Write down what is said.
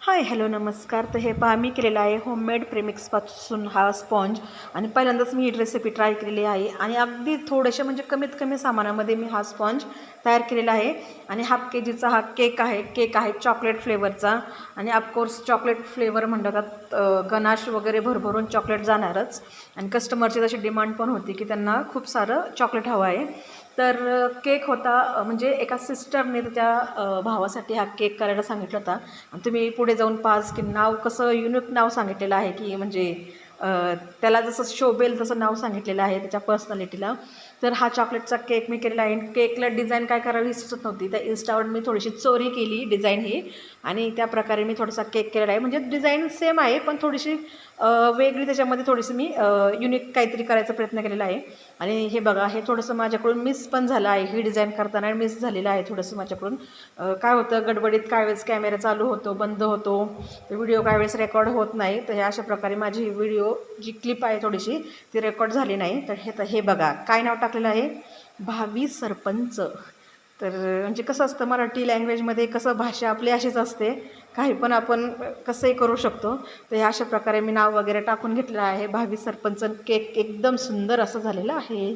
Hi hello नमस्कार. तर हे पहा मी केलेलं आहे होममेड प्रेमिक्सपासून हा स्पॉन्ज आणि पहिल्यांदाच मी ही रेसिपी ट्राय केलेली आहे आणि अगदी थोडेसे म्हणजे कमीत कमी सामानामध्ये मी हा स्पॉन्ज तयार केलेला आहे. आणि हाफ KGचा हा केक आहे चॉकलेट फ्लेवरचा. आणि ऑफकोर्स चॉकलेट फ्लेवर म्हणतात गनाश वगैरे भरभरून चॉकलेट जाणारच. आणि कस्टमरची तशी डिमांड पण होती की त्यांना खूप सारं चॉकलेट हवं आहे. तर केक होता म्हणजे एका सिस्टरने त्याच्या भावासाठी हा केक करायला सांगितला होता. आणि तुम्ही पुढे जाऊन पाच की नाव कसं युनिक नाव सांगितलेलं आहे की म्हणजे त्याला जसं शोभेल तसं नाव सांगितलेलं आहे त्याच्या पर्सनॅलिटीला. तर हा चॉकलेटचा केक मी केलेला आहे. केकला डिझाईन काय करावी ही सुचत नव्हती. त्या इन्स्टावर मी थोडीशी चोरी केली डिझाईन ही आणि त्या प्रकारे मी थोडासा केक केलेला आहे. म्हणजे डिझाईन सेम आहे पण थोडीशी वेगळी त्याच्यामध्ये थोडीशी मी युनिक काहीतरी करायचा प्रयत्न केलेला आहे. आणि हे बघा हे थोडंसं माझ्याकडून मिस पण झालं आहे. ही डिझाईन करताना मिस झालेलं आहे थोडंसं माझ्याकडून. काय होतं गडबडीत काय वेळेस कॅमेरा चालू होतो बंद होतो, व्हिडिओ काय वेळेस रेकॉर्ड होत नाही. तर हे अशा प्रकारे माझी व्हिडिओ जी क्लिप आहे थोडीशी ती रेकॉर्ड झाली नाही. तर हे बघा काय नाव टाकलेलं आहे, भावी सरपंच. तर म्हणजे कसं असतं मराठी लँग्वेजमध्ये कसं भाषा आपली अशीच असते, काही पण आपण कसंही करू शकतो. तर ह्या अशा प्रकारे मी नाव वगैरे टाकून घेतलेलं आहे भावी सरपंच. केक एकदम सुंदर असं झालेलं आहे.